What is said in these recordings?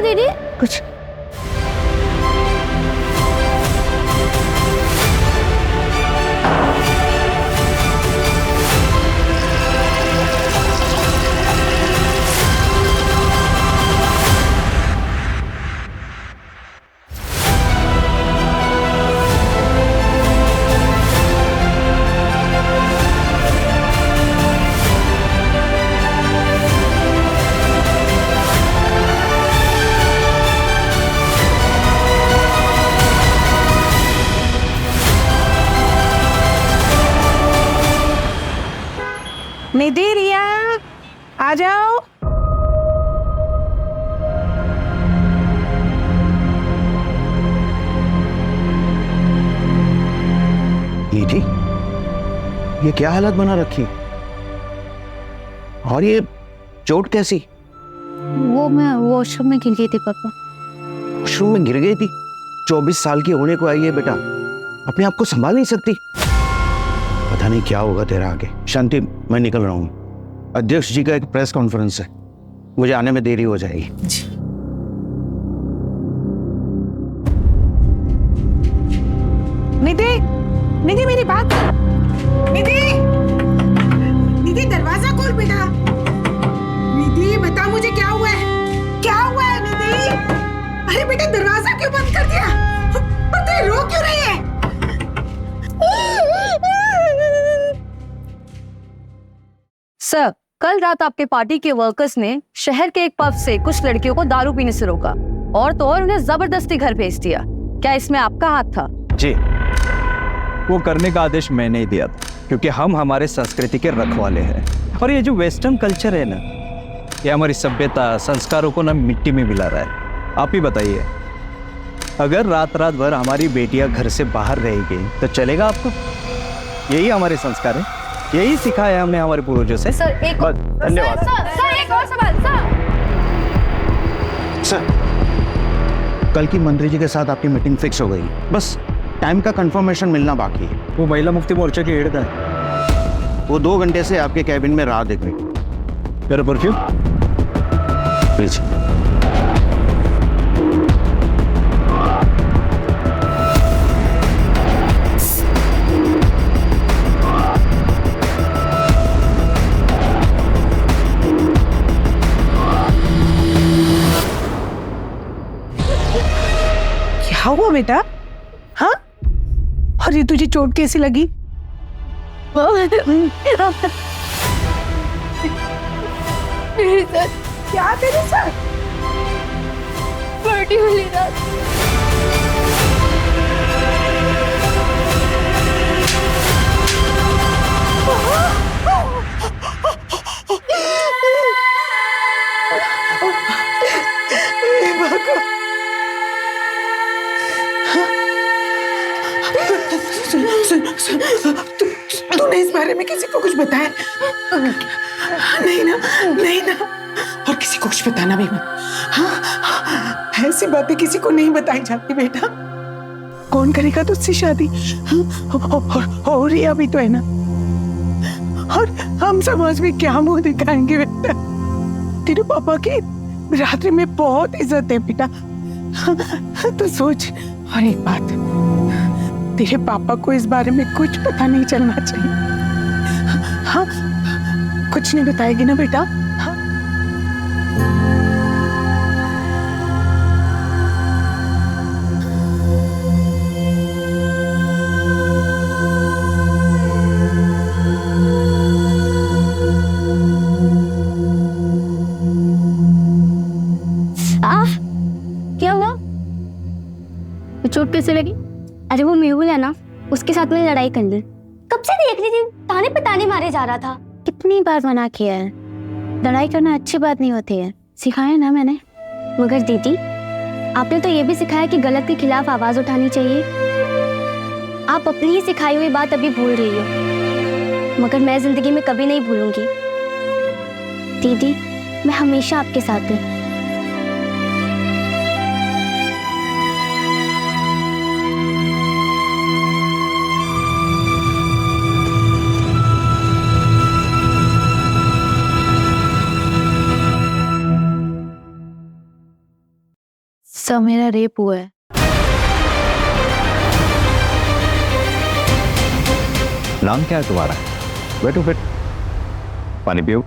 दीदी? कुछ निधि, रिया आ जाओ। निधि, ये क्या हालत बना रखी? और ये चोट कैसी? वो मैं वॉशरूम में गिर गई थी पापा। वॉशरूम में गिर गई थी? 24 साल की होने को आई है बेटा, अपने आप को संभाल नहीं सकती। पता नहीं क्या होगा तेरा आगे। शांति, मैं निकल रहा हूँ। अध्यक्ष जी का एक प्रेस कॉन्फ्रेंस है, मुझे आने में देरी हो जाएगी। जी। निधि, निधि मेरी बात। निधि, निधि दरवाजा खोल बेटा। निधि बता मुझे क्या हुआ है? क्या हुआ है निधि? अरे बेटा दरवाजा क्यों बंद कर दिया? पता है रो क्यों रही है? सर, कल रात आपके पार्टी के वर्कर्स ने शहर के एक पब से कुछ लड़कियों को दारू पीने से रोका और तो और उन्हें जबरदस्ती घर भेज दिया। क्या इसमें आपका हाथ था? जी, वो करने का आदेश मैंने ही दिया था, क्योंकि हम हमारे संस्कृति के रखवाले हैं। और ये जो वेस्टर्न कल्चर है ना, ये हमारी सभ्यता संस्कारों को ना मिट्टी में मिला रहा है। आप ही बताइए, अगर रात रात भर हमारी बेटियां घर से बाहर रहेगी तो चलेगा आपको? यही हमारे संस्कार है, यही सिखाया है हमने हमारे पूर्वजों से। सर एक और धन्यवाद। सर एक और सवाल। सर, कल की मंत्री जी के साथ आपकी मीटिंग फिक्स हो गई, बस टाइम का कंफर्मेशन मिलना बाकी है। वो महिला मुक्ति मोर्चा की हेड है, वो 2 घंटे से आपके कैबिन में राह देख रही। मेरा परफ्यूम प्लीज। क्या हुआ बेटा? हाँ? और ये तुझे चोट कैसी लगी? क्या तेरे साथ? पार्टी वाली रात तूने इस बारे में किसी को कुछ बताया? नहीं ना, नहीं ना। और किसी को कुछ बताना भी मत। हाँ, ऐसी बातें किसी को नहीं बताई जाती बेटा। कौन करेगा तुझसे शादी? और रिया भी तो है ना। और हम समाज में क्या मुंह दिखाएंगे बेटा? तेरे पापा की रात्रि में बहुत इज्जत है बेटा। तो सोच। और एक बात, तेरे पापा को इस बारे में कुछ पता नहीं चलना चाहिए। हाँ, कुछ नहीं बताएगी ना बेटा? हाँ? क्या हुआ? चोट कैसे लगी? अरे वो मेहुल है ना, उसके साथ में लड़ाई कर ली। कब से देख रही थी, ताने पे ताने मारे जा रहा था। कितनी बार मना किया है, लड़ाई करना अच्छी बात नहीं होती है, सिखाया ना मैंने। मगर दीदी, आपने तो ये भी सिखाया कि गलत के खिलाफ आवाज उठानी चाहिए। आप अपनी ही सिखाई हुई बात अभी भूल रही हो, मगर मैं जिंदगी में कभी नहीं भूलूंगी। दीदी, मैं हमेशा आपके साथ हूँ। सर मेरा रेप हुआ है। नाम क्या है तुम्हारा? बैठो बैठो, पानी पियो।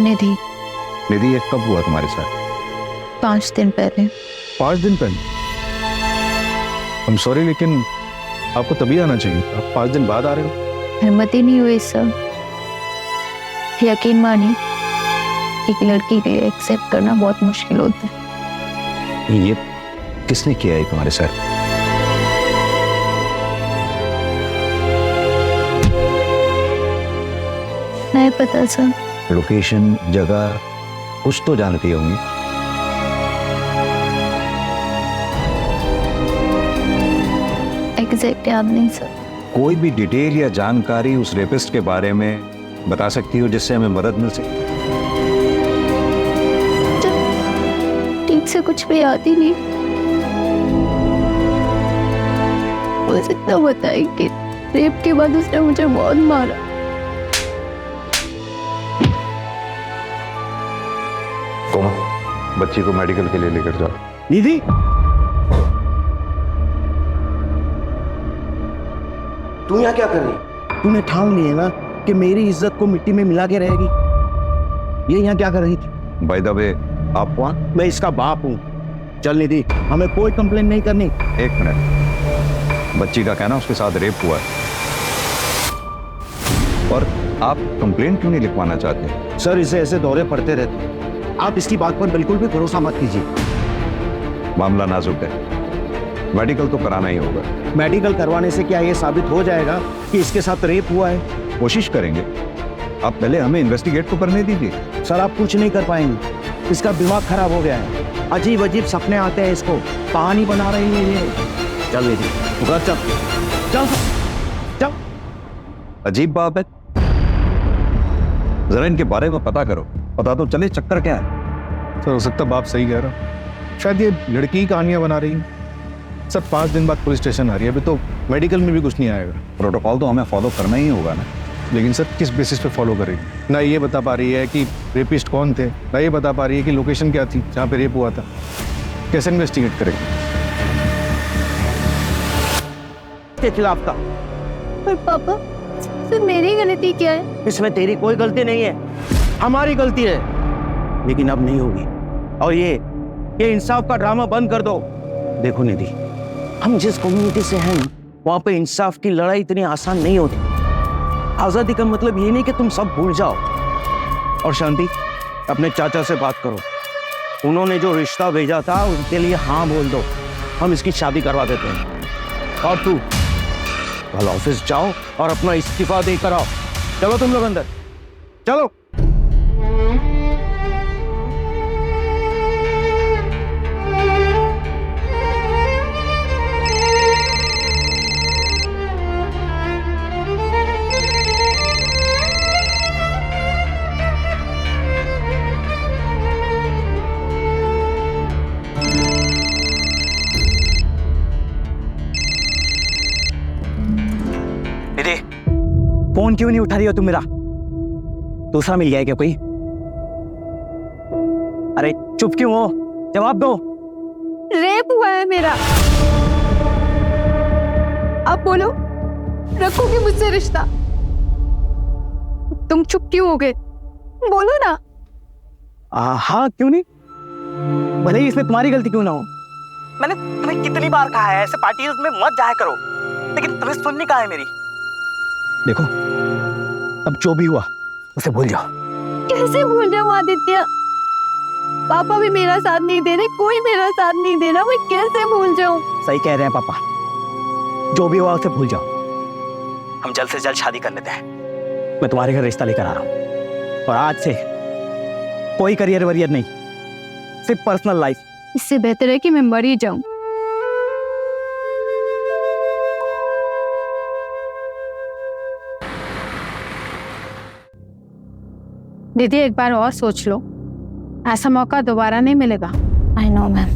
निधि। निधि, ये कब हुआ तुम्हारे साथ? 5 दिन पहले। 5 दिन पहले? I'm sorry, लेकिन आपको तभी आना चाहिए, आप 5 दिन बाद आ रहे हो। हिम्मत ही नहीं हुई सर। यकीन मानिए, एक लड़की के लिए एक्सेप्ट करना बहुत मुश्किल होता है। ये किसने किया है तुम्हारे साथ? नहीं पता सर। लोकेशन, जगह कुछ तो जानती होंगी। एग्जैक्ट याद नहीं सर। कोई भी डिटेल या जानकारी उस रेपिस्ट के बारे में बता सकती हो जिससे हमें मदद मिल सके? ठीक से कुछ भी याद ही नहीं। बस इतना बताए कि रेप के बाद उसने मुझे बहुत मारा। बच्ची को मेडिकल के लिए लेकर जाओ। निधि, तू यहाँ क्या कर रही? तूने ठान लिया ना कि मेरी इज्जत को मिट्टी में मिला के रहेगी। ये यहाँ क्या कर रही थी? बाय द वे, आप कौन? मैं इसका बाप हूँ। चल निधि, हमें कोई कंप्लेन नहीं करनी। 1 मिनट, बच्ची का कहना उसके साथ रेप हुआ है और आप कंप्लेंट क्यों नहीं लिखवाना चाहते? सर, इसे ऐसे दौरे पड़ते रहते, आप इसकी बात पर बिल्कुल भी भरोसा मत कीजिए। मामला नाजुक है, मेडिकल तो कराना ही होगा। मेडिकल करवाने से क्या ये साबित हो जाएगा कि इसके साथ रेप हुआ है? कोशिश करेंगे, आप पहले हमें इन्वेस्टिगेट तो करने दीजिए। सर, आप कुछ नहीं कर पाएंगे, इसका दिमाग खराब हो गया है। अजीब अजीब सपने आते हैं इसको, कहानी बना रही है ये। चल निधि, घर चल चल चल। अजीब बात है, जरा इनके बारे में पता करो, पता तो चले चक्कर क्या है। सर, हो सकता बाप सही कह रहा हो। शायद ये लड़की ही कहानियां बना रही है। सर, 5 दिन बाद पुलिस स्टेशन आ रही है, अभी तो मेडिकल में भी कुछ नहीं आएगा। प्रोटोकॉल तो हमें फॉलो करना ही होगा ना। लेकिन सर, किस बेसिस पे फॉलो करेगी? ना ये बता पा रही है कि रेपिस्ट कौन थे, ना ये बता पा रही है कि लोकेशन क्या थी जहाँ पे रेप हुआ था। कैसे इन्वेस्टिगेट करेगी? के खिलाफ था। पर पापा, सर मेरी गलती क्या है? इसमें तेरी कोई गलती नहीं है, हमारी गलती है। लेकिन अब नहीं होगी। और ये इंसाफ का ड्रामा बंद कर दो। देखो निधि, हम जिस कम्युनिटी से हैं वहां पे इंसाफ की लड़ाई इतनी आसान नहीं होती। आजादी का मतलब ये नहीं कि तुम सब भूल जाओ। और शांति, अपने चाचा से बात करो, उन्होंने जो रिश्ता भेजा था उनके लिए हाँ बोल दो, हम इसकी शादी करवा देते हैं। और तू कल ऑफिस जाओ और अपना इस्तीफा देकर आओ। चलो तुम लोग अंदर चलो। फोन क्यों नहीं उठा रही हो तुम मेरा? दूसरा मिल गया क्या कोई? अरे चुप क्यों हो? जवाब दो। रेप हुआ है मेरा। अब बोलो, रखोगे मुझसे रिश्ता? तुम चुप क्यों हो गए? बोलो ना। हाँ, क्यों नहीं? भले ही इसमें तुम्हारी गलती क्यों ना हो। मैंने तुम्हें कितनी बार कहा है ऐसे पार्टीज में मत जाया करो, लेकिन तुम्हें सुननी कहाँ है मेरी? देखो, अब जो भी हुआ उसे भूल जाओ। कैसे भूल जाऊं आदित्य? पापा भी मेरा साथ नहीं दे रहे, कोई मेरा साथ नहीं दे रहा, मैं कैसे भूल जाऊं? सही कह रहे हैं पापा, जो भी हुआ उसे भूल जाओ। हम जल्द से जल्द शादी कर लेते हैं। मैं तुम्हारे घर रिश्ता लेकर आ रहा हूँ, और आज से कोई करियर वरियर नहीं, सिर्फ पर्सनल लाइफ। इससे बेहतर है कि मैं मर ही जाऊं। दीदी, एक बार और सोच लो, ऐसा मौका दोबारा नहीं मिलेगा। I know, ma'am.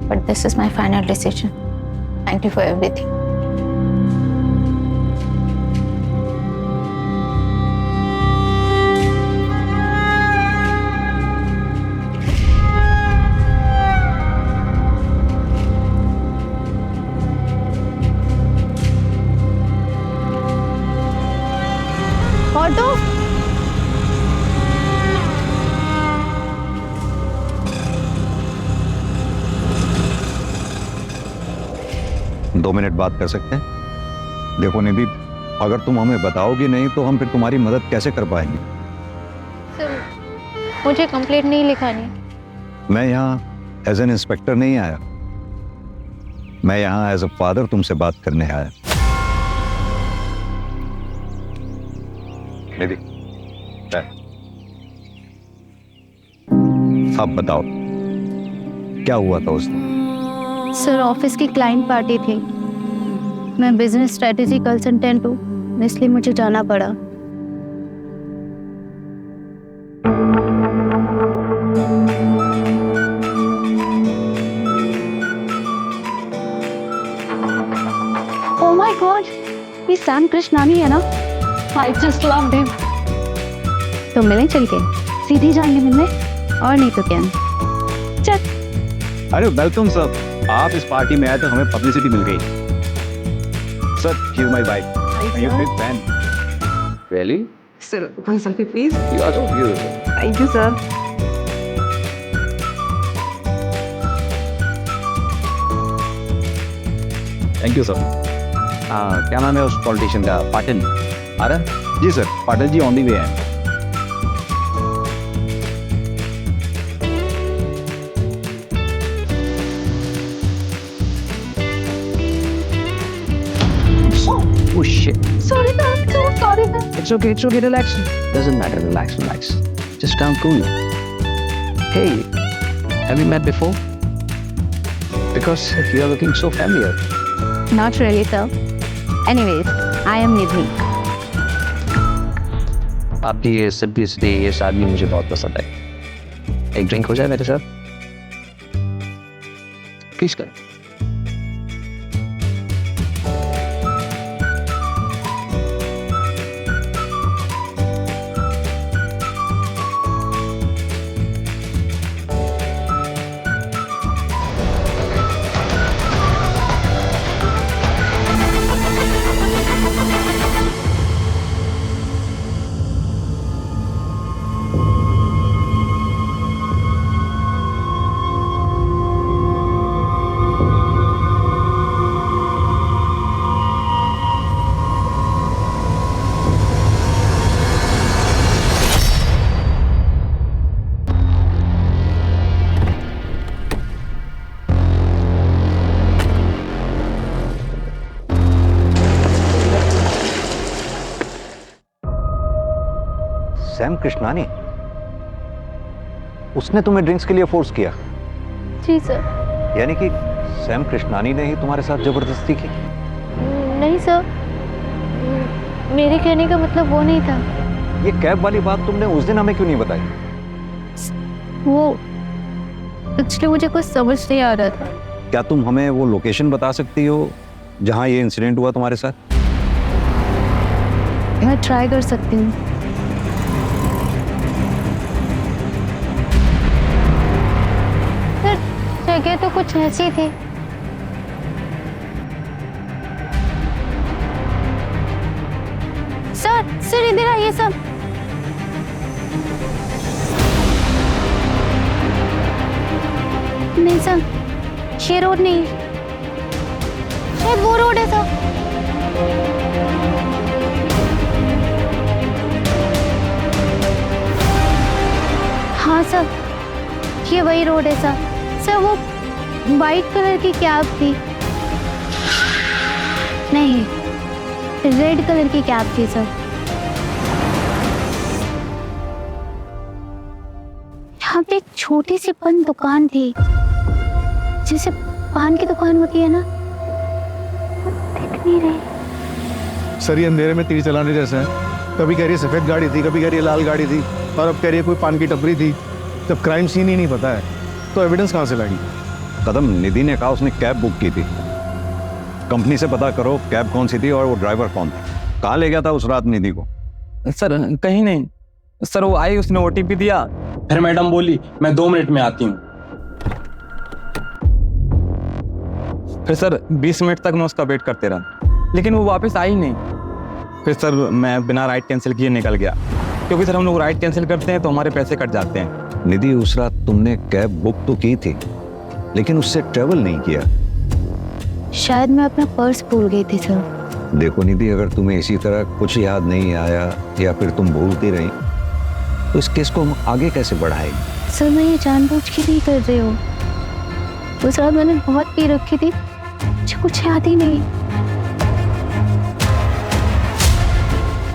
But this is my final decision. Thank you for everything. 2 minute बात कर सकते हैं? देखो निधि, अगर तुम हमें बताओगी नहीं तो हम फिर तुम्हारी मदद कैसे कर पाएंगे? सर, मुझे कंप्लेंट नहीं लिखानी। मैं यहाँ एज एन इंस्पेक्टर नहीं आया, मैं यहाँ एज अ फादर तुमसे बात करने आया। निधि, अब बताओ क्या हुआ था उस दिन? सर, ऑफिस की क्लाइंट पार्टी थी। मैं बिजनेस स्ट्रेटेजी कंसल्टेंट हूँ, इसलिए मुझे जाना पड़ा। ओह माय गॉड, ये सैम कृष्णानी है ना? I just loved him. तो मिलें चल के? सीधे जाएंगे मिलने, और नहीं तो क्या। चल। अरे वेलकम सर, आप इस पार्टी में आए तो हमें पब्लिसिटी मिल गई। Sir, he is my wife, you big fan. Really? Sir, one selfie, please. You are so beautiful. Thank you, sir. Thank you sir. क्या नाम है उस पॉलिटिशियन का? पाटिल आ रहा है? जी sir, Patil ji on the way है। Oh shit. Sorry sir, I'm so sorry sir. It's okay, relax. Doesn't matter, relax. Just calm, cool. Hey, have we met before? Because you are looking so familiar. Not really sir. Anyways, I am Nidhi. आपकी ये simplicity, ये सादगी मुझे बहुत पसंद है। एक drink हो जाए मेरे साथ? प्लीज कर। सैम कृष्णानी, उसने तुम्हें ड्रिंक्स के लिए फोर्स किया? जी सर। यानी कि सैम कृष्णानी ने ही तुम्हारे साथ जबरदस्ती की? नहीं सर, मेरे कहने का मतलब वो नहीं था। ये कैब वाली बात तुमने उस दिन हमें क्यों नहीं बताई? वो एक्चुअली मुझे कुछ समझ नहीं आ रहा था। क्या तुम हमें वो लोकेशन बता सकती हो जहां ये इंसिडेंट हुआ तुम्हारे साथ? मैं ट्राई कर सकती हूँ। जगह तो कुछ ऐसी थी। सर इधर आइए सब। नहीं सर, ये रोड नहीं, शायद वो रोड है सर। हाँ सर, ये वही रोड है सर। सर वो वाइट कलर की कैब थी। नहीं, रेड कलर की कैब थी सर। यहाँ पे एक छोटी सी बंद दुकान थी, जैसे पान की दुकान होती है ना, वो दिख नहीं रही। सर ये अंधेरे में तीर चलाने जैसा है। कभी कह रही है सफेद गाड़ी थी, कभी कह रही है लाल गाड़ी थी, और अब कह रही है कोई पान की टपरी थी। जब क्राइम सीन ही नहीं पता है तो एविडेंस कहाँ से लाएंगे? कदम, निधि ने कहा उसने कैब बुक की थी। कंपनी से पता करो कैब कौन सी थी और वो ड्राइवर कौन था। कहाँ ले गया था उस रात निधि को? सर कहीं नहीं सर, वो आई, उसने ओटीपी दिया, फिर मैडम बोली मैं 2 मिनट में आती हूँ। फिर सर 20 मिनट तक मैं उसका वेट करते रहा, लेकिन वो वापस आई नहीं। फिर सर मैं बिना राइड कैंसिल किए निकल गया, क्योंकि सर हम लोग राइड कैंसिल करते हैं तो हमारे पैसे कट जाते हैं। निधि, उस रात तुमने कैब बुक तो की थी लेकिन उससे ट्रेवल नहीं किया। शायद मैं अपना पर्स भूल गई थी सर। देखो निधि, अगर तुम्हें इसी तरह कुछ याद नहीं आया या फिर तुम भूलती रही तो इस केस को हम आगे कैसे बढ़ाएंगे? सर मैं ये जानबूझ के नहीं कर रही हूँ। उस रात मैंने बहुत पी रखी थी, मुझे कुछ याद ही नहीं।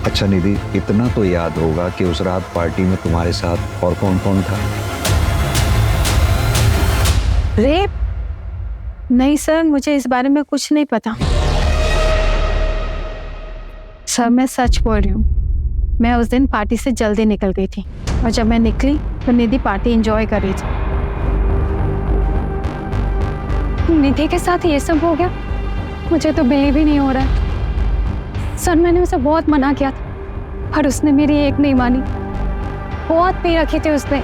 अच्छा निधि, इतना तो याद होगा कि उस रात पार्टी में तुम्हारे साथ और कौन कौन था? रेप? नहीं सर, मुझे इस बारे में कुछ नहीं पता। सर मैं सच बोल रही हूँ, मैं उस दिन पार्टी से जल्दी निकल गई थी और जब मैं निकली तो निधि पार्टी एंजॉय कर रही थी। निधि के साथ ये सब हो गया? मुझे तो बिलीव ही नहीं हो रहा है। सर मैंने उसे बहुत मना किया था पर उसने मेरी एक नहीं मानी। बहुत पी रखी थी उसने।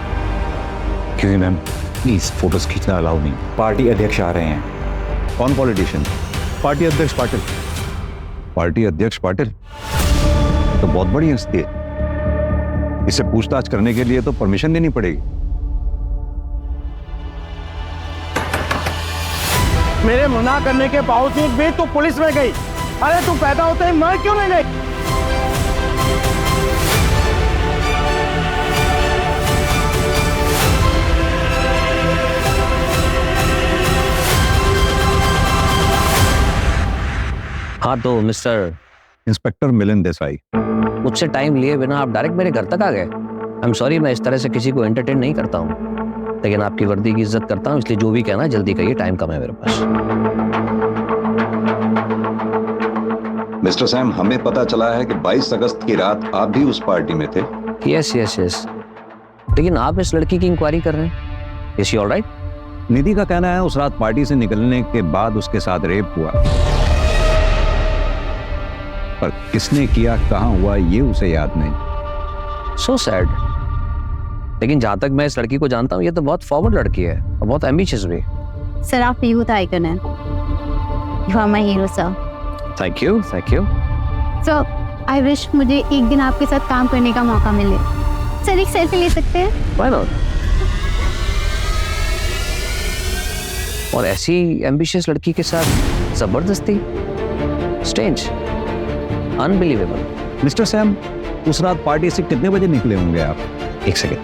क्यों मैम, प्लीज फोटोज खींचना अलाउ नहीं। पार्टी अध्यक्ष आ रहे हैं। कौन पॉलिटिशियन? पार्टी अध्यक्ष पाटिल। पार्टी अध्यक्ष पाटिल तो बहुत बड़ी हस्ती है, इससे पूछताछ करने के लिए तो परमिशन देनी पड़ेगी। मेरे मना करने के बावजूद भी तू पुलिस में गई। अरे तू पैदा होते ही मर क्यों नहीं गई? हाँ तो मिस्टर इंस्पेक्टर मिलिंद देसाई। मुझसे टाइम लिए बिना आप डायरेक्ट मेरे घर तक आ गए। आई एम सॉरी, मैं इस तरह से किसी को एंटरटेन नहीं करता हूँ, लेकिन आपकी वर्दी की इज्जत करता हूँ, इसलिए जो भी कहना है जल्दी कहिए, टाइम कम है मेरे पास। मिस्टर सैम, हमें पता चला है कि 22 अगस्त की रात आप भी उस पार्टी में थे। यस यस यस, लेकिन आप इस लड़की की इंक्वायरी कर रहे हैं। Is she all right? Nidhi का कहना है उस रात पार्टी से निकलने के बाद उसके साथ रेप हुआ, पर किसने किया, कहां हुआ, ये उसे याद नहीं। So sad. लेकिन जहां तक मैं इस लड़की को जानता हूँ, ये तो बहुत फॉरवर्ड लड़की है और बहुत एम्बिशियस भी। सर आप यूथ आइकन हैं। You are my hero sir. Thank you thank you. Sir I wish मुझे एक दिन आपके साथ काम करने का मौका मिले। सर एक सेल्फी ले सकते हैं? Why not? और ऐसी एम्बिशियस लड़की के साथ जबरदस्ती, स्ट्रेंज, अनबिलीवेबल। मिस्टर सैम, उस रात पार्टी से कितने बजे निकले होंगे आप? एक सेकेंड,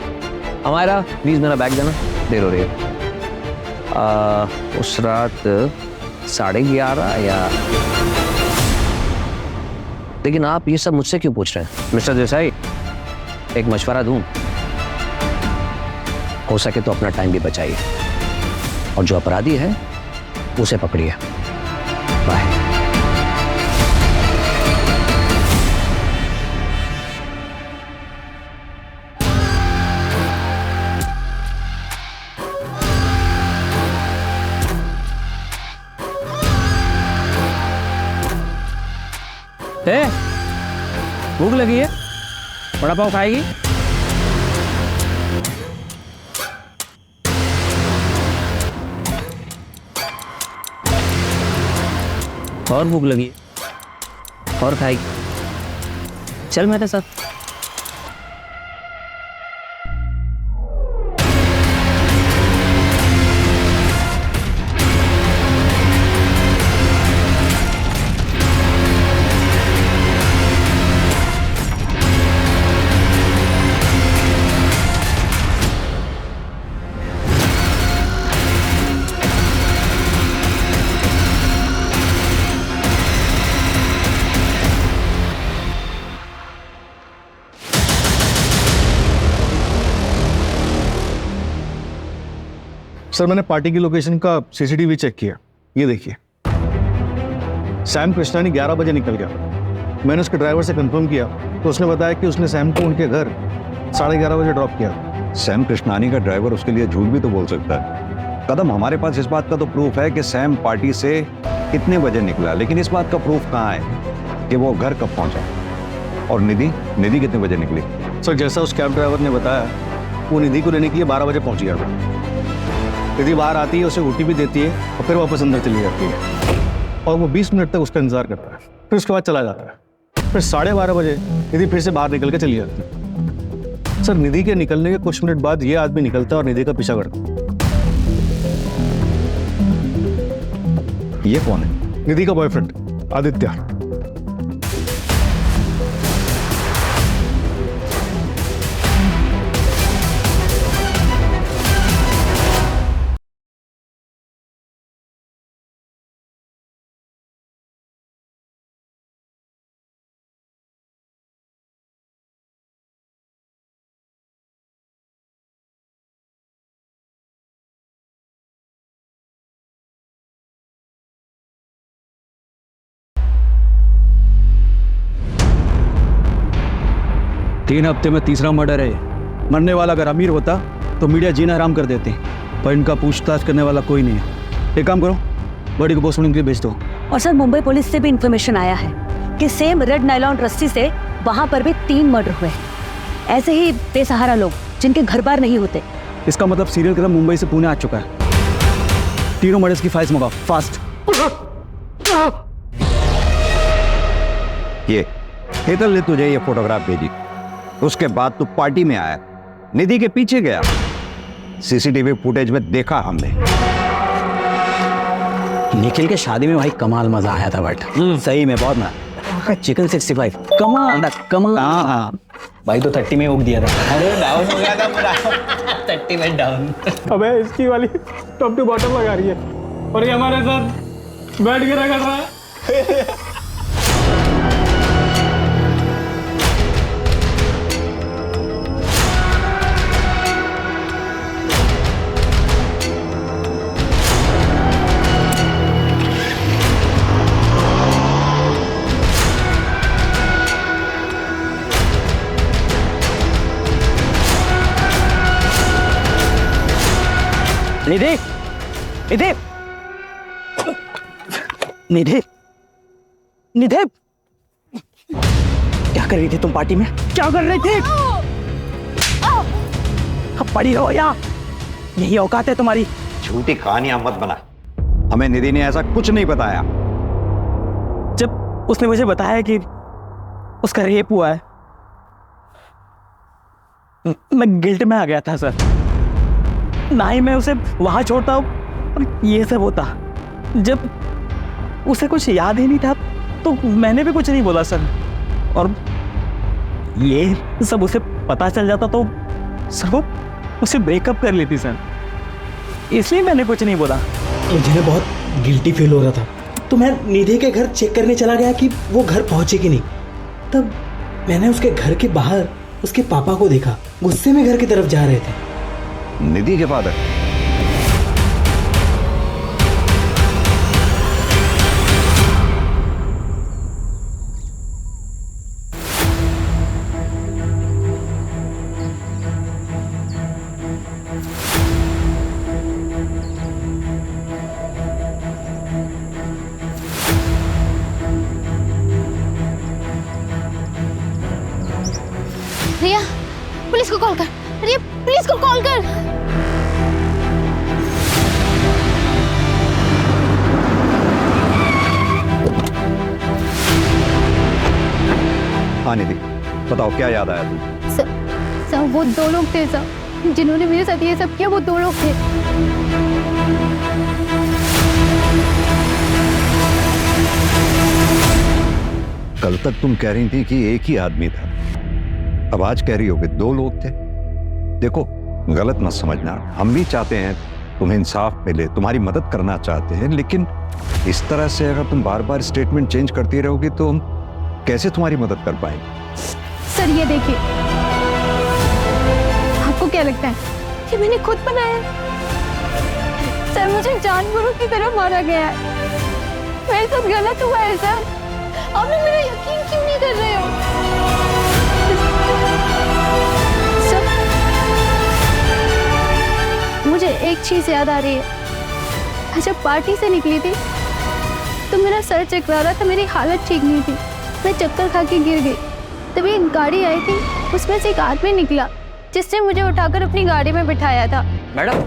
हमारा प्लीज मेरा बैग देना, देर हो रही है। उस रात 11:30 या, लेकिन आप ये सब मुझसे क्यों पूछ रहे हैं? मिस्टर देसाई, एक मशवरा दूं, हो सके तो अपना टाइम भी बचाइए और जो अपराधी है उसे पकड़िए। बाय। भूख लगी है? वड़ा पाव खाएगी? और भूख लगी है और खाएगी? चल मेरे साथ। सर मैंने पार्टी की लोकेशन का सीसीटीवी चेक किया, ये देखिए। सैम कृष्णानी 11 बजे निकल गया। मैंने उसके ड्राइवर से कंफर्म किया तो उसने बताया कि उसने सैम को उनके घर 11:30 बजे ड्रॉप किया। सैम कृष्णानी का ड्राइवर उसके लिए झूठ भी तो बोल सकता है। कदम, हमारे पास इस बात का तो प्रूफ है कि सैम पार्टी से कितने बजे निकला, लेकिन इस बात का प्रूफ कहाँ है कि वो घर कब पहुंचा? और निधि कितने बजे निकली? सर जैसा उस कैब ड्राइवर ने बताया, वो निधि को लेने के लिए 12 बजे पहुंच गया था। निधि बाहर आती है, उसे रोटी भी देती है और फिर वापस अंदर चली जाती है और वो 20 मिनट तक उसका इंतजार करता है, फिर उसके बाद चला जाता है। फिर 12:30 बजे निधि फिर से बाहर निकल के चली जाती है। सर निधि के निकलने के कुछ मिनट बाद ये आदमी निकलता है और निधि का पीछा करता है। ये कौन है? निधि का बॉयफ्रेंड आदित्य। तीन हफ्ते में तीसरा मर्डर है। मरने वाला अगर अमीर होता तो मीडिया जीना आराम कर देते, पर इनका पूछताछ करने वाला कोई नहीं है। एक काम करो, बॉडी को पोस्टमार्टम के लिए भेज दो। और सर मुंबई पुलिस से भी इंफॉर्मेशन आया है कि सेम रेड नायलॉन रस्सी से वहां पर भी 3 मर्डर हुए हैं। ऐसे ही बेसहारा लोग जिनके घर बार नहीं होते। इसका मतलब सीरियल किलर मुंबई से पुणे आ चुका है। तीनों मर्डर्स की फाइल्स मंगाओ फास्ट। ये हेतल ने तुझे ये फोटोग्राफ भेजी, उसके बाद तू पार्टी में आया, निधि के पीछे गया, सीसीटीवी फुटेज में देखा हमने। निखिल के शादी में भाई कमाल मजा आया था, बट सही में बहुत मजा। चिकन 65 कमाल कमाल। हाँ भाई तो 30 में उग दिया था। अरे डाउन हो गया था पूरा 30 में डाउन। अबे इसकी वाली टॉप टू बॉटम लगा रही है और ये हमारे साथ बैठ के रखा रहा है। निधि, निधि, निधि, निधि, क्या कर रही थी तुम पार्टी में? क्या कर रही थी? अब पड़ी रहो यार, यही औकात है तुम्हारी। झूठी कहानियां मत बना, हमें निधि ने ऐसा कुछ नहीं बताया। जब उसने मुझे बताया कि उसका रेप हुआ है, मैं गिल्ट में आ गया था सर। ना ही मैं उसे वहां छोड़ता हूँ और ये सब होता। जब उसे कुछ याद ही नहीं था तो मैंने भी कुछ नहीं बोला सर, और ये सब उसे पता चल जाता तो सर वो उसे ब्रेकअप कर लेती सर, इसलिए मैंने कुछ नहीं बोला। मुझे ना बहुत गिल्टी फील हो रहा था, तो मैं निधि के घर चेक करने चला गया कि वो घर पहुंचे कि नहीं। तब मैंने उसके घर के बाहर उसके पापा को देखा, गुस्से में घर की तरफ जा रहे थे। निधि के फादर? रिया, पुलिस को कॉल कर। रिया, पुलिस को कॉल कर। हाँ निधि, बताओ क्या याद आया तुम? सर वो 2 लोग थे सर, जिन्होंने मेरे साथ ये सब किया। वो 2 लोग थे। कल तक तुम कह रही थी कि एक ही आदमी था, अब आज कह रही हो कि 2 लोग थे। देखो गलत मत समझना, हम भी चाहते हैं तुम्हें इंसाफ मिले, तुम्हारी मदद करना चाहते हैं, लेकिन इस तरह से अगर तुम बार बार स्टेटमेंट चेंज करती रहोगी तो हम कैसे तुम्हारी मदद कर पाएंगे? सर ये देखिए, आपको क्या लगता है कि मैंने खुद बनाया? सर मुझे जानवरों की तरह मारा गया है, मेरे साथ गलत हुआ है सर। आप लोग मेरा यकीन क्यों नहीं कर रहे हो? सर मुझे एक चीज याद आ रही है, मैं जब पार्टी से निकली थी तो मेरा सर चकरा रहा था, मेरी हालत ठीक नहीं थी, मैं चक्कर खा के गिर गई। तभी एक गाड़ी आई थी, उसमें से एक आदमी निकला जिसने मुझे उठाकर अपनी गाड़ी में बिठाया था। मैडम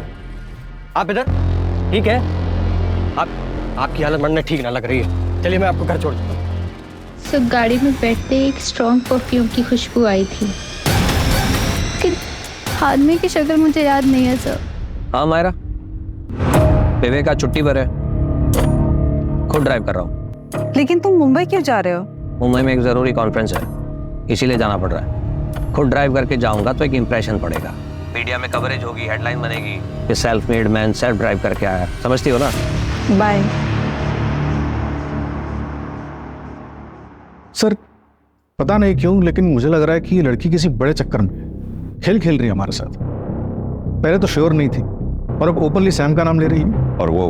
आप इधर? ठीक है, आपकी हालत मरने ठीक ना लग रही है, चलिए मैं आपको घर छोड़ देता हूँ। सर गाड़ी में बैठते एक स्ट्रॉन्ग परफ्यूम की खुशबू आई थी। लेकिन आदमी की शक्ल मुझे याद नहीं है सर। हाँ मायरा, विवेक आज छुट्टी पर है, खुद ड्राइव कर रहा हूँ। लेकिन तुम मुंबई क्यों जा रहे हो? मुंबई में एक जरूरी कॉन्फ्रेंस है, इसीलिए जाना पड़ रहा है। खुद ड्राइव करके जाऊंगा तो एक इंप्रेशन पड़ेगा, मीडिया में कवरेज होगी, हेडलाइन बनेगी कि self made man self drive करके आया। समझती हो ना? बाय। सर पता नहीं क्यों लेकिन मुझे लग रहा है कि ये लड़की किसी बड़े चक्कर में खेल खेल रही है हमारे साथ। पहले तो श्योर नहीं थी और अब ओपनली सैम का नाम ले रही है। और वो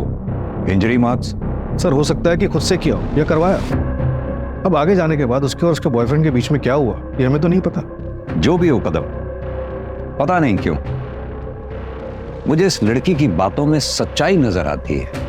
इंजरी मार्क्स? सर हो सकता है कि खुद से किया हो या करवाया। अब आगे जाने के बाद उसके और उसके बॉयफ्रेंड के बीच में क्या हुआ ये हमें तो नहीं पता। जो भी हो कदम, पता नहीं क्यों मुझे इस लड़की की बातों में सच्चाई नजर आती है।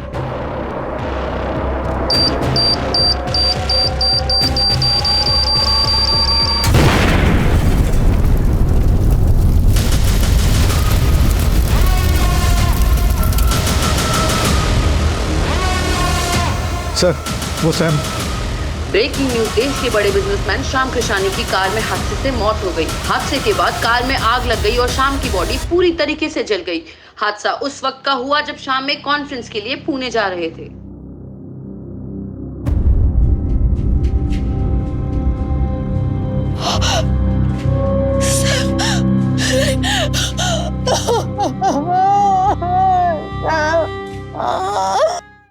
सर वो सैम। ब्रेकिंग न्यूज, देश के बड़े बिजनेसमैन श्याम कृष्णानी की कार में हादसे से मौत हो गई। हादसे के बाद कार में आग लग गई और श्याम की बॉडी पूरी तरीके से जल गई। हादसा उस वक्त का हुआ जब श्याम एक कॉन्फ्रेंस के लिए पुणे जा रहे थे।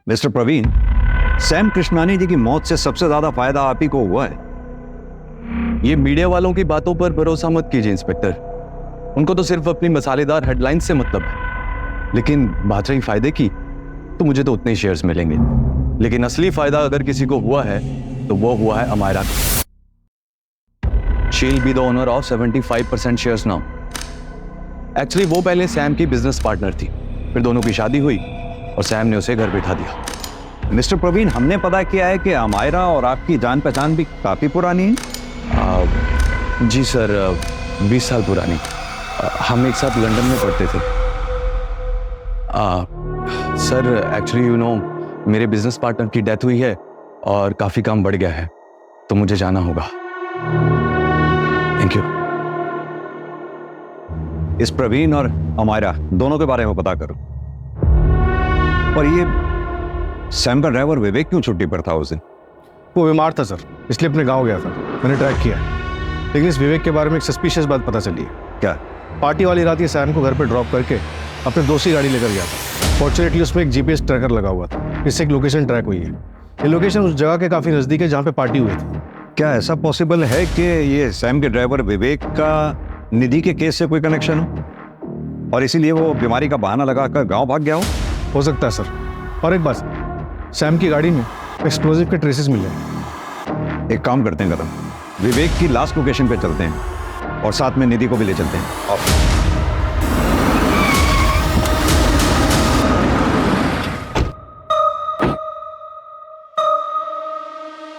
मिस्टर प्रवीण, सैम कृष्णानी जी की मौत से सबसे ज्यादा फायदा आप ही को हुआ है। ये मीडिया वालों की बातों पर भरोसा मत कीजिए इंस्पेक्टर, उनको तो सिर्फ अपनी मसालेदार हेडलाइन से मतलब है। लेकिन बात रही फायदे की, तो मुझे तो उतने ही शेयर्स मिलेंगे। लेकिन असली फायदा अगर किसी को हुआ है तो वो हुआ है अमायरा को। She will be the owner of 75% shares now. Actually वो पहले सैम की बिजनेस पार्टनर थी, फिर दोनों की शादी हुई और सैम ने उसे घर बिठा दिया। मिस्टर प्रवीण, हमने पता किया है कि अमायरा और आपकी जान पहचान भी काफी पुरानी है। जी सर, 20 साल पुरानी। हम एक साथ लंदन में पढ़ते थे। सर एक्चुअली यू नो मेरे बिजनेस पार्टनर की डेथ हुई है और काफी काम बढ़ गया है, तो मुझे जाना होगा। Thank you. इस प्रवीण और अमायरा दोनों के बारे में पता करो। और ये सैम का ड्राइवर विवेक क्यों छुट्टी पर था उस दिन? वो बीमार था सर, इसलिए अपने गांव गया था। मैंने ट्रैक किया, लेकिन इस विवेक के बारे में एक सस्पिशियस बात पता चली है। क्या? पार्टी वाली रात ये सैम को घर पे ड्रॉप करके अपने दोस्त की गाड़ी लेकर गया था। फॉर्चुनेटली उसमें एक जीपीएस ट्रैकर लगा हुआ था, इससे एक लोकेशन ट्रैक हुई है। ये लोकेशन उस जगह के काफी नजदीक है जहाँ पे पार्टी हुई थी। क्या ऐसा पॉसिबल है कि ये सैम के ड्राइवर विवेक का निधि के केस से कोई कनेक्शन हो और इसीलिए वो बीमारी का बहाना लगाकर गांव भाग गया हो सकता है सर। और एक बात, सैम की गाड़ी में एक्सप्लोजिव के ट्रेसेस मिले हैं। एक काम करते हैं कदम, विवेक की लास्ट लोकेशन पे चलते हैं और साथ में निधि को भी ले चलते हैं।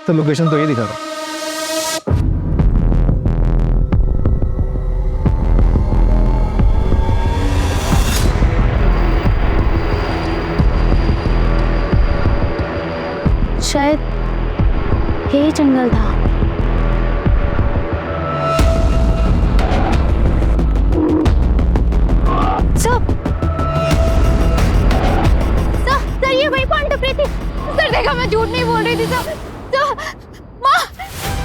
तो लोकेशन तो ये दिखा रहा। शायद यही जंगल था। सर ये वही पॉइंट टपरी थी। सर देखा, मैं झूठ नहीं बोल रही थी सर।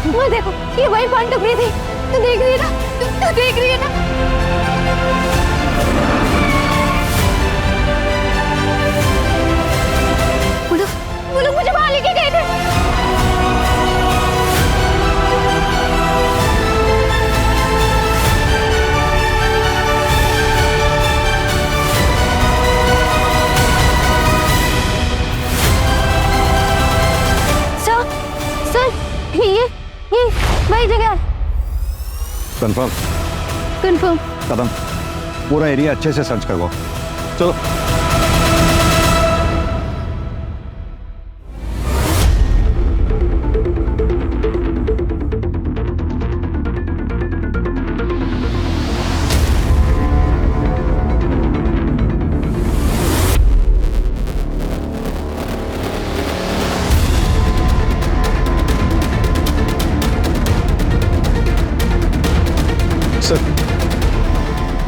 माँ देखो, ये वही पॉइंट टपरी थी। तू देख रही है ना? तू देख रही है ना? वो लोग मुझे बाहर लेके गए थे। सर ये वही जगह। कंफर्म। कदम, पूरा एरिया अच्छे से सर्च करवाओ। चलो।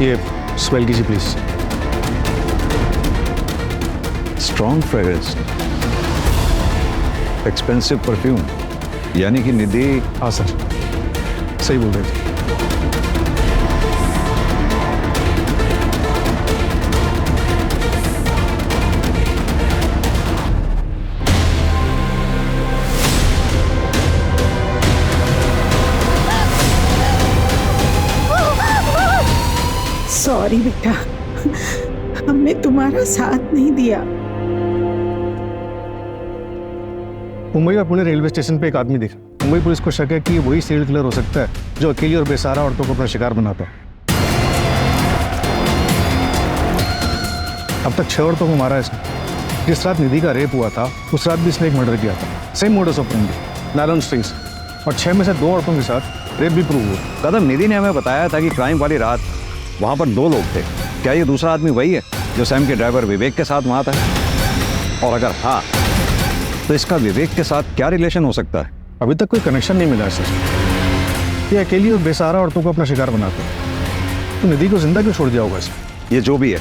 ये स्मेल कीजिए please. Strong fragrance. Expensive perfume, यानी कि निधि। हाँ सर, सही बोल रहे थे। सॉरी बेटा, हमने तुम्हारा साथ नहीं दिया। मुंबई में पुणे रेलवे स्टेशन पे एक आदमी देखा। मुंबई पुलिस को शक है कि वही सीरियल किलर हो सकता है जो अकेली और बेसहारा औरतों को अपना शिकार बनाता है। अब तक 6 औरतों को मारा है इसने। जिस रात निधि का रेप हुआ था उस रात भी इसने एक मर्डर किया था, same modus operandi, nylon strings, और 6 में से 2 औरतों के साथ रेप भी प्रूव हुआ। कदम, निधि ने हमें बताया था कि क्राइम वाली रात वहां पर 2 लोग थे। क्या ये दूसरा आदमी वही है जो सैम के ड्राइवर विवेक के साथ वहां था? और अगर हाँ, तो इसका विवेक के साथ क्या रिलेशन हो सकता है? अभी तक कोई कनेक्शन नहीं मिला इससे। ये अकेली और बेसहारा औरतों को अपना शिकार बनाते हैं, तो निधि को जिंदा क्यों छोड़ दिया होगा इसने? ये जो भी है,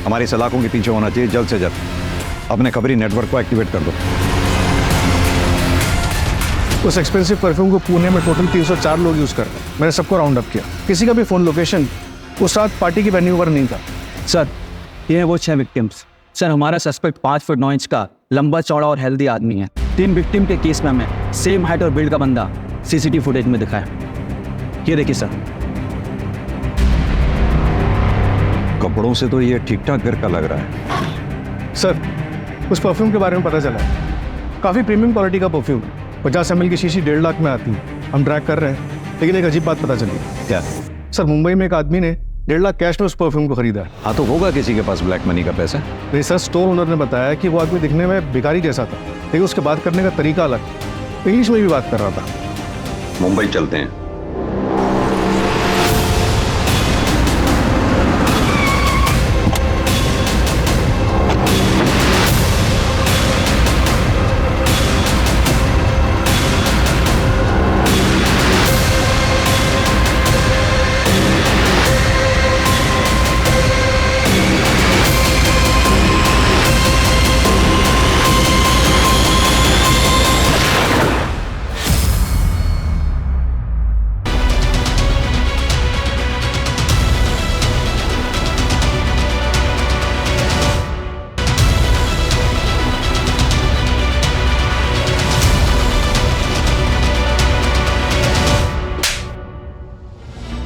हमारी सलाखों के पीछे होना चाहिए जल्द से जल्द। अपने खबरी नेटवर्क को एक्टिवेट कर दो। उस एक्सपेंसिव परफ्यूम को पुणे में टोटल 304 लोग यूज कर रहे हैं। मैंने सबको राउंड अप किया। किसी का भी फोन लोकेशन उस रात पार्टी की वेन्यू पर नहीं था। सर, ये है वो 6 विक्टिम्स। सर, हमारा सस्पेक्ट 5 फुट 9 इंच का लंबा चौड़ा और हेल्दी आदमी है। 3 विक्टिम के केस में हमें सेम हाइट और बिल्ड का बंदा सीसीटीवी फुटेज में दिखा है। ये देखिए सर। कपड़ों से तो ये ठीक ठाक घर का लग रहा है। सर, उस परफ्यूम के बारे में पता चला है, काफ़ी प्रीमियम क्वालिटी का परफ्यूम है। 50 ml की शीशी 1.5 लाख में आती है। हम ट्रैक कर रहे हैं, लेकिन एक अजीब बात पता चली। क्या? सर, मुंबई में एक आदमी ने 1.5 लाख कैश में उस परफ्यूम को खरीदा है। हाँ, तो होगा किसी के पास ब्लैक मनी का पैसा। रिसर्च स्टोर ओनर ने बताया कि वो आदमी दिखने में भिखारी जैसा था, लेकिन उसके बात करने का तरीका अलग, इंग्लिश में भी बात कर रहा था। मुंबई चलते हैं।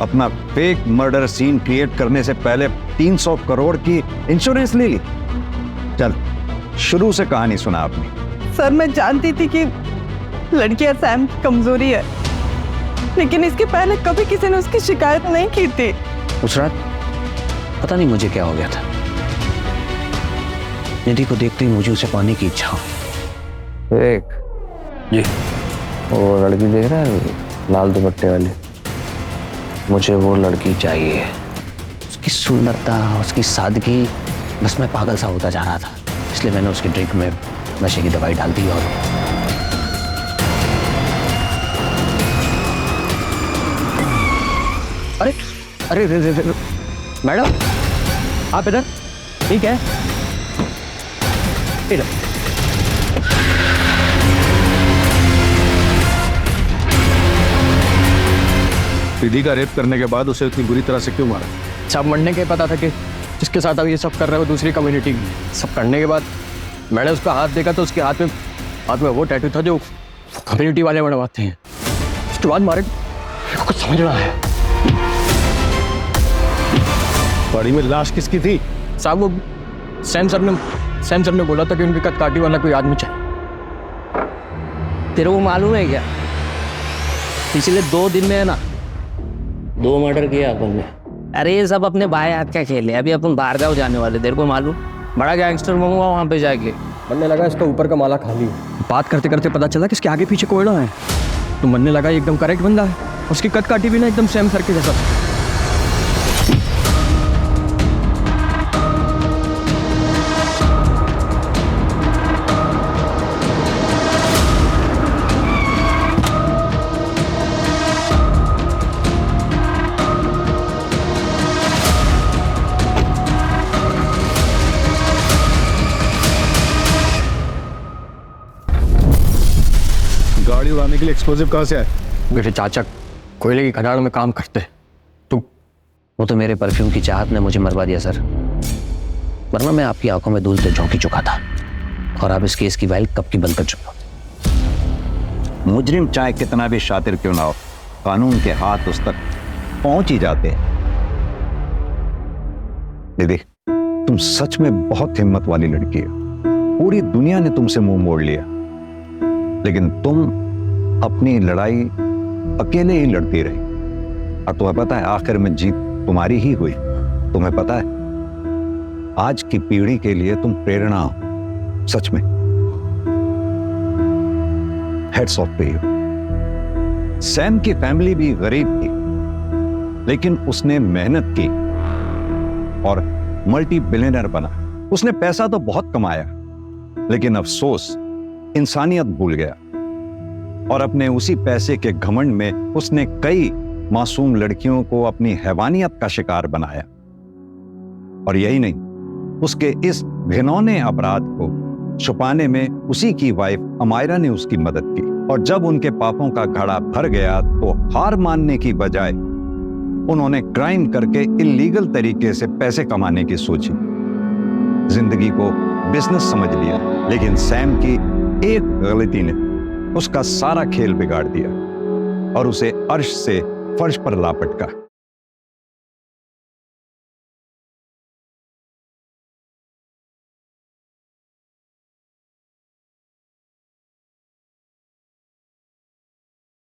अपना फेक मर्डर सीन क्रिएट करने से पहले 300 करोड़ की इंश्योरेंस ले ली। चल, शुरू से कहानी सुना आपने। सर, मैं जानती थी कि लड़कियां सैम की कमजोरी है, लेकिन इसके पहले कभी किसी ने उसकी शिकायत नहीं की थी। उस रात पता नहीं मुझे क्या हो गया था। निधि को देखते ही मुझे उसे पाने की इच्छा हुई। एक जी, वो लड़की देख रहा है, लाल दुपट्टे वाली? मुझे वो लड़की चाहिए। उसकी सुंदरता, उसकी सादगी, बस मैं पागल सा होता जा रहा था। इसलिए मैंने उसकी ड्रिंक में नशे की दवाई डाल दी। और अरे अरे रे, रे, रे, मैडम, आप इधर? ठीक है, इधर। निधि का रेप करने के बाद उसे इतनी बुरी तरह से क्यों मारा? सब मरने के पता था कि जिसके साथ अब ये सब कर रहे हो दूसरी कम्युनिटी। सब करने के बाद मैंने उसका हाथ देखा तो उसके हाथ में वो टैटू था जो कम्युनिटी वाले बनवाते हैं। उसके बाद मारे, कुछ समझ रहा है। बॉडी में लाश किसकी थी? साहब, वो सैम सर ने बोला था कि उनकी कदकाठी वाला कोई आदमी चाहिए। तेरे को मालूम है क्या, पिछले 2 दिन में है ना 2 मर्डर किया अपन ने। अरे ये सब अपने भाई हाथ का खेल है। अभी अपन बाहर गाँव जाने वाले, तेरे को मालूम, बड़ा गैंगस्टर बनूंगा वहाँ पे जाके। बनने लगा इसका ऊपर का माला खाली है। बात करते करते पता चला कि इसके आगे पीछे कोयला है, तो बनने लगा एकदम करेक्ट बंदा है। उसकी कदकाठी भी ना एकदम सैम सर के जैसा। गाड़ी उड़ाने के लिए एक्सप्लोजिव कहाँ से आए? मेरे चाचा कोयले की खदान में काम करते। वो तो मेरे परफ्यूम की चाहत ने मुझे मरवा दिया सर, वरना मैं आपकी आंखों में धूल से झोंकी चुका था और आप इस केस की फाइल कब की बंद कर चुके हो। मुजरिम चाहे कितना भी शातिर क्यों ना हो, कानून के हाथ उस तक पहुंच ही जाते हैं। दीदी, तुम सच में बहुत हिम्मत वाली लड़की हो। पूरी दुनिया ने तुमसे मुंह मोड़ लिया, लेकिन तुम अपनी लड़ाई अकेले ही लड़ती रही। और तुम्हें पता है आखिर में जीत तुम्हारी ही हुई। तुम्हें पता है आज की पीढ़ी के लिए तुम प्रेरणा हो, सच में। Hats off to you. Sam की फैमिली भी गरीब थी, लेकिन उसने मेहनत की और मल्टी बिलियनर बना। उसने पैसा तो बहुत कमाया, लेकिन अफसोस इंसानियत भूल गया और अपने उसी पैसे के घमंड में उसने कई मासूम लड़कियों को अपनी हैवानियत का शिकार बनाया। और यही नहीं, उसके इस घिनौने अपराध को छुपाने में उसी की वाइफ अमायरा ने उसकी मदद की। और जब उनके पापों का घड़ा भर गया तो हार मानने की बजाय उन्होंने क्राइम करके इलीगल तरीके से पैसे कमाने की सोची। जिंदगी को बिजनेस समझ लिया, लेकिन सैम की एक गलती ने उसका सारा खेल बिगाड़ दिया और उसे अर्श से फर्श पर ला पटका।